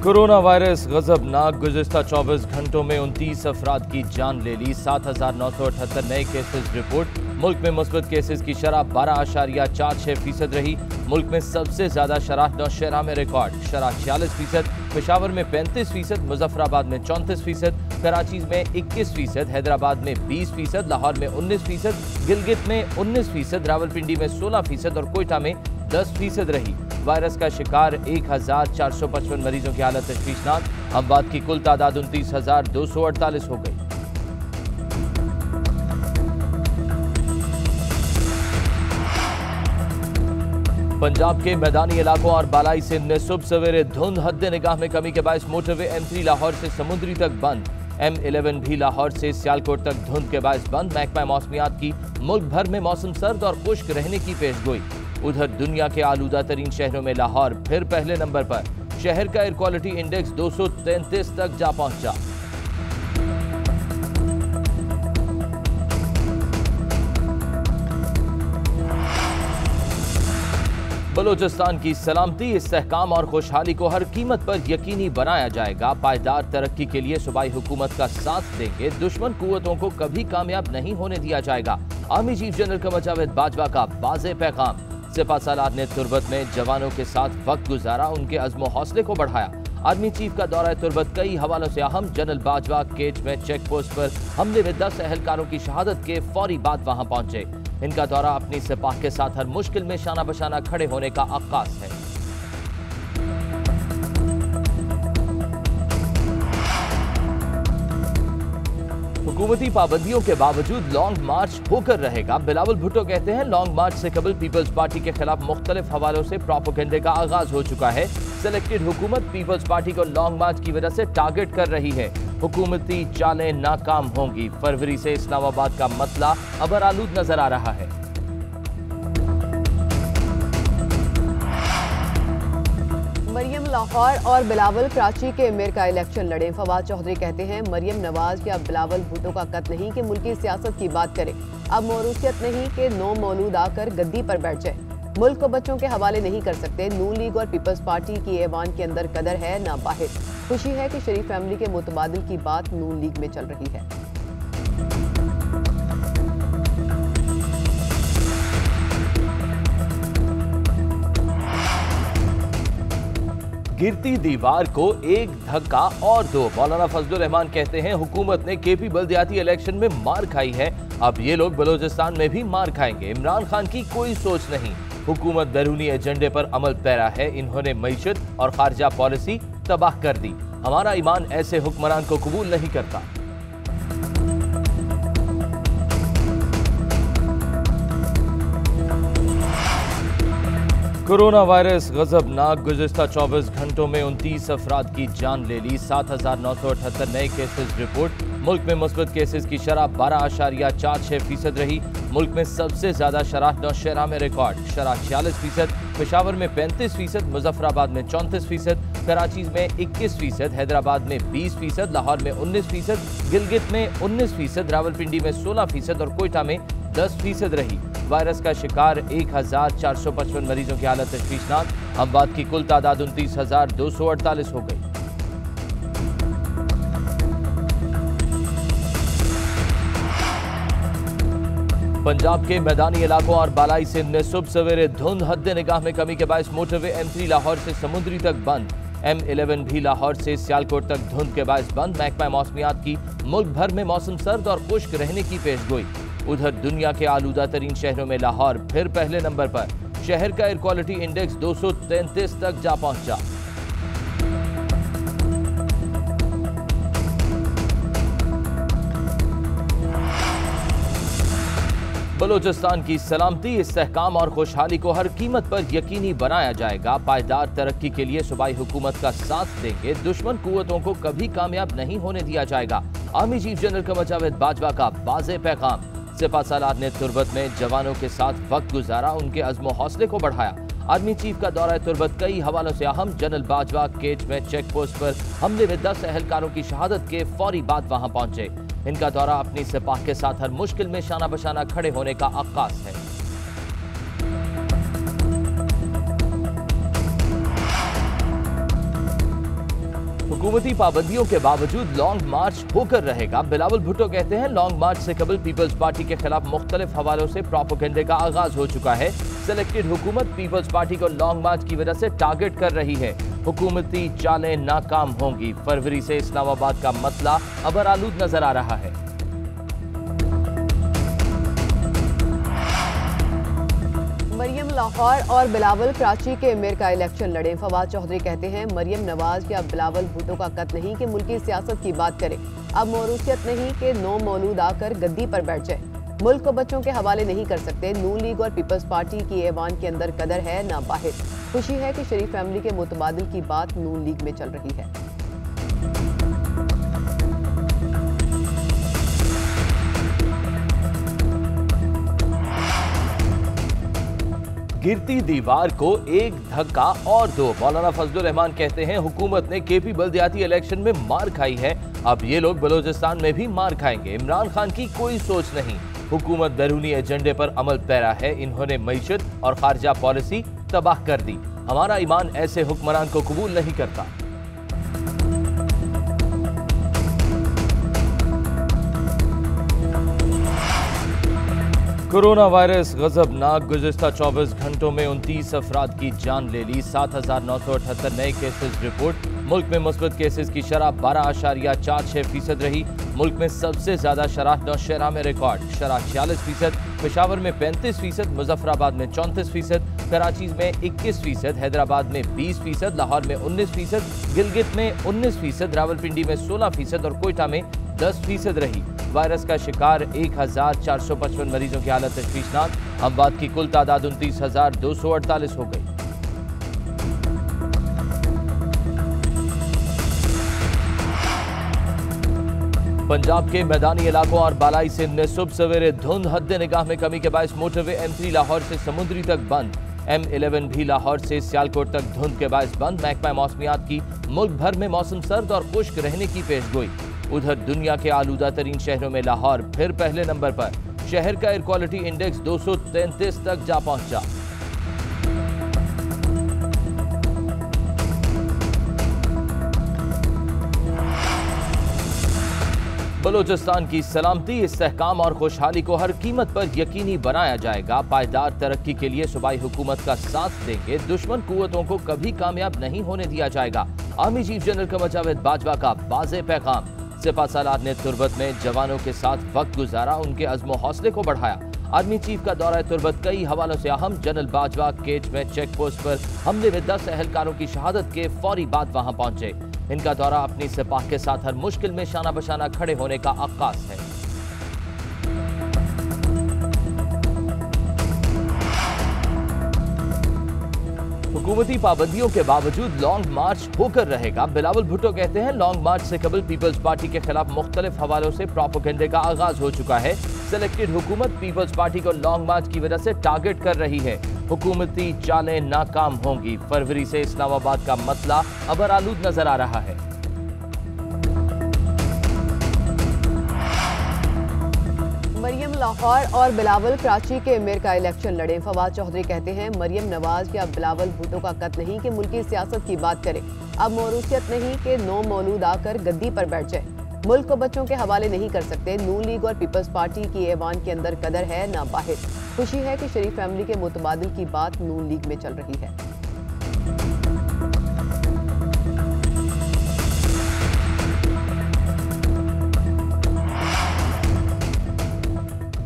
Corona virus गजबनाक गुज़िश्ता 24 घंटों में 29 अफराद की जान ले ली। 7,978 नए केसेस रिपोर्ट। मुल्क में मुस्बत केसेस की शरह 12.46% रही। मुल्क में सबसे ज्यादा शरह नौशहरा में रिकॉर्ड, शरह 46%, पेशावर में 35%, मुजफ्फराबाद में 34%, कराची में 21%, हैदराबाद में 20%, लाहौर में 19%, गिलगित में 19%, रावलपिंडी में 16% और कोयटा में 10% रही। वायरस का शिकार 1,455 मरीजों की हालत तशवीशनाक। अमवात की कुल तादाद 29,248 हो गई। पंजाब के मैदानी इलाकों और बालाई सिंध में सुबह सवेरे धुंध हद निगाह में कमी के बायस मोटरवे M3 लाहौर से समुद्री तक बंद। M11 भी लाहौर से सियालकोट तक धुंध के बायस बंद। महकमा मौसमियात की मुल्क भर में मौसम सर्द और खुश्क रहने की पेशगोई। उधर दुनिया के आलूदा तरीन शहरों में लाहौर फिर पहले नंबर पर। शहर का एयर क्वालिटी इंडेक्स 233 तक जा पहुंचा। बलोचिस्तान की सलामती, इस्तेहकाम और खुशहाली को हर कीमत पर यकीनी बनाया जाएगा। पायदार तरक्की के लिए सूबाई हुकूमत का साथ देंगे। दुश्मन कुव्वतों को कभी कामयाब नहीं होने दिया जाएगा। Army chief general Qamar Javed Bajwa का वाज़ेह पैगाम। सिपा सालार ने तुर्बत में जवानों के साथ वक्त गुजारा, उनके अज़्म हौसले को बढ़ाया। आर्मी चीफ का दौरा तुर्बत कई हवालों से अहम। जनरल बाजवा केच में चेक पोस्ट पर हमले में 10 एहलकारों की शहादत के फौरी बाद वहां पहुंचे। इनका दौरा अपनी सिपाह के साथ हर मुश्किल में शाना बशाना खड़े होने का आगाज है। हुकूमती पाबंदियों के बावजूद लॉन्ग मार्च होकर रहेगा। बिलावल भुट्टो कहते हैं लॉन्ग मार्च से कबल पीपल्स पार्टी के खिलाफ मुख्तलिफ हवालों से प्रोपेगेंडे का आगाज हो चुका है। सिलेक्टेड हुकूमत पीपल्स पार्टी को लॉन्ग मार्च की वजह से टारगेट कर रही है। हुकूमती चालें नाकाम होंगी। फरवरी से इस्लामाबाद का मतला अबर आलूद नजर आ रहा है। मरियम लाहौर और बिलावल कराची के एमिर का इलेक्शन लड़े। फवाद चौधरी कहते हैं मरियम नवाज या बिलावल भुट्टो का कत नहीं कि मुल्की सियासत की बात करें। अब मौरूसियत नहीं कि नो मौलूद आकर गद्दी पर बैठ जाए। मुल्क को बच्चों के हवाले नहीं कर सकते। नून लीग और पीपल्स पार्टी की ऐवान के अंदर कदर है ना बाहर। खुशी है कि शरीफ फैमिली के मुतबादिल की बात नून लीग में चल रही है। गिरती दीवार को एक धक्का और दो। मौलाना फजलुर रहमान कहते हैं हुकूमत ने केपी बल्दियाती इलेक्शन में मार खाई है, अब ये लोग बलोचिस्तान में भी मार खाएंगे। इमरान खान की कोई सोच नहीं। हुकूमत बैरूनी एजेंडे पर अमल पैरा है। इन्होंने मईशत और खारजा पॉलिसी तबाह कर दी। हमारा ईमान ऐसे हुक्मरान को कबूल नहीं करता। कोरोना वायरस गजबनाक गुज़िश्ता 24 घंटों में 29 अफराद की जान ले ली। 7,978 नए केसेस रिपोर्ट। मुल्क में मुस्बत केसेस की शरह 12.46% रही। मुल्क में सबसे ज्यादा शरह नौशहरा में रिकॉर्ड, शरह 46%, पेशावर में 35%, मुजफ्फराबाद में 34%, कराची में 21%, हैदराबाद में 20%, लाहौर में 19%, गिलगित में 19%, रावलपिंडी में 16% और कोयटा में 10% रही। वायरस का शिकार 1,455 मरीजों की हालत तशवीशनाक। अमवात की कुल तादाद 29,248 हो गई। पंजाब के मैदानी इलाकों और बालाई सिंध में सुबह सवेरे धुंध हद निगाह में कमी के बायस मोटरवे M3 लाहौर से समुद्री तक बंद। M11 भी लाहौर से सियालकोट तक धुंध के बायस बंद। महकमा मौसमियात की मुल्क भर में मौसम सर्द और खुश्क रहने की पेशगोई। उधर दुनिया के आलूदा तरीन शहरों में लाहौर फिर पहले नंबर पर। शहर का एयर क्वालिटी इंडेक्स 233 तक जा पहुंचा। बलोचिस्तान की सलामती, इस्तेहकाम और खुशहाली को हर कीमत पर यकीनी बनाया जाएगा। पायदार तरक्की के लिए सूबाई हुकूमत का साथ देंगे। दुश्मन कुव्वतों को कभी कामयाब नहीं होने दिया जाएगा। Army chief general Qamar Javed Bajwa का वाज़ेह पैगाम। सिपा सालार ने तुर्बत में जवानों के साथ वक्त गुजारा, उनके अज़्म हौसले को बढ़ाया। आर्मी चीफ का दौरा तुर्बत कई हवालों से अहम। जनरल बाजवा केच में चेक पोस्ट पर हमले में 10 एहलकारों की शहादत के फौरी बाद वहां पहुंचे। इनका दौरा अपनी सिपाह के साथ हर मुश्किल में शाना बशाना खड़े होने का आगाज है। हुकूमती पाबंदियों के बावजूद लॉन्ग मार्च होकर रहेगा। बिलावल भुट्टो कहते हैं लॉन्ग मार्च से कबल पीपल्स पार्टी के खिलाफ मुख्तलिफ हवालों से प्रोपेगेंडे का आगाज हो चुका है। सिलेक्टेड हुकूमत पीपल्स पार्टी को लॉन्ग मार्च की वजह से टारगेट कर रही है। हुकूमती चालें नाकाम होंगी। फरवरी से इस्लामाबाद का मसला अबरालूद नजर आ रहा है। मरियम लाहौर और बिलावल कराची के अमीर का इलेक्शन लड़े। फवाद चौधरी कहते हैं मरियम नवाज या बिलावल भुट्टो का कत्ल नहीं कि मुल्की सियासत की बात करें। अब मौरूसियत नहीं कि नो मौलूद आकर गद्दी पर बैठ जाए। मुल्क को बच्चों के हवाले नहीं कर सकते। नून लीग और पीपल्स पार्टी की ऐवान के अंदर कदर है ना बाहर। खुशी है कि शरीफ फैमिली के मुतबादिल की बात नून लीग में चल रही है। गिरती दीवार को एक धक्का और दो। मौलाना फजलुर रहमान कहते हैं हुकूमत ने केपी बल्दियाती इलेक्शन में मार खाई है, अब ये लोग बलोचिस्तान में भी मार खाएंगे। इमरान खान की कोई सोच नहीं, हुकूमत बैरूनी एजेंडे पर अमल पैरा है। इन्होंने मईशत और खारजा पॉलिसी तबाह कर दी। हमारा ईमान ऐसे हुक्मरान को कबूल नहीं करता। Corona virus गजबनाक। गुज़िश्ता 24 घंटों में 29 अफराद की जान ले ली। 7,978 नए केसेस रिपोर्ट। मुल्क में मुस्बत केसेस की शरह 12.46% रही। मुल्क में सबसे ज्यादा शरह नौशहरा में रिकॉर्ड, शरह 46%, पेशावर में 35%, मुजफ्फराबाद में 34%, कराची में 21%, हैदराबाद में 20%, लाहौर में 19%, गिलगित में 19%, रावलपिंडी में 16% और कोयटा में 10% रही। वायरस का शिकार 1,455 मरीजों की हालत तशवीशनाक। अमवात की कुल तादाद 29,248 हो गई। पंजाब के मैदानी इलाकों और बालाई सिंध में सुबह सवेरे धुंध हद निगाह में कमी के बायस मोटरवे M3 लाहौर से समुद्री तक बंद। M11 भी लाहौर से सियालकोट तक धुंध के बायस बंद। महकमा मौसमियात की मुल्क भर में मौसम सर्द और खुश्क रहने की पेशगोई। उधर दुनिया के आलूदा तरीन शहरों में लाहौर फिर पहले नंबर पर। शहर का एयर क्वालिटी इंडेक्स 233 तक जा पहुंचा। बलोचिस्तान की सलामती, इस्तेहकाम और खुशहाली को हर कीमत पर यकीनी बनाया जाएगा। पायदार तरक्की के लिए सूबाई हुकूमत का साथ देंगे। दुश्मन कुव्वतों को कभी कामयाब नहीं होने दिया जाएगा। Army chief general Qamar Javed Bajwa का वाज़ेह पैगाम। सिपा सालार ने तुर्बत में जवानों के साथ वक्त गुजारा, उनके अज़्म हौसले को बढ़ाया। आर्मी चीफ का दौरा तुर्बत कई हवालों से अहम। जनरल बाजवा केच में चेक पोस्ट पर हमले में 10 एहलकारों की शहादत के फौरी बाद वहां पहुंचे। इनका दौरा अपनी सिपाह के साथ हर मुश्किल में शाना बशाना खड़े होने का आगाज है। हुकूमती पाबंदियों के बावजूद लॉन्ग मार्च होकर रहेगा। बिलावल भुट्टो कहते हैं लॉन्ग मार्च से कबल पीपल्स पार्टी के खिलाफ मुख्तलिफ हवालों से प्रोपेगेंडे का आगाज हो चुका है। सिलेक्टेड हुकूमत पीपल्स पार्टी को लॉन्ग मार्च की वजह से टारगेट कर रही है। हुकूमती चालें नाकाम होंगी। फरवरी से इस्लामाबाद का मसला अबरालूद नजर आ रहा है। मरियम लाहौर और बिलावल कराची के अमीर का इलेक्शन लड़े। फवाद चौधरी कहते हैं मरियम नवाज या बिलावल भुट्टो का कत्ल नहीं कि मुल्की सियासत की बात करें। अब मौरूसियत नहीं कि नो मौलूद आकर गद्दी पर बैठ जाए। मुल्क को बच्चों के हवाले नहीं कर सकते। नून लीग और पीपल्स पार्टी की ऐवान के अंदर कदर है ना बाहर। खुशी है कि शरीफ फैमिली के मुतबादिल की बात नून लीग में चल रही है।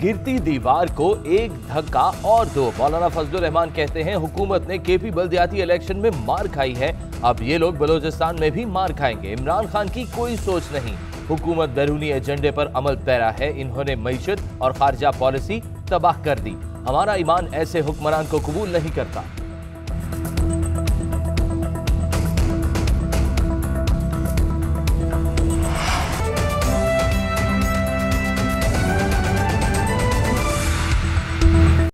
गिरती दीवार को एक धक्का और दो। मौलाना फजलुर रहमान कहते हैं हुकूमत ने केपी बल्दियाती इलेक्शन में मार खाई है, अब ये लोग बलोचिस्तान में भी मार खाएंगे। इमरान खान की कोई सोच नहीं, हुकूमत बैरूनी एजेंडे पर अमल पैरा है। इन्होंने मईशत और खारजा पॉलिसी तबाह कर दी। हमारा ईमान ऐसे हुक्मरान को कबूल नहीं करता।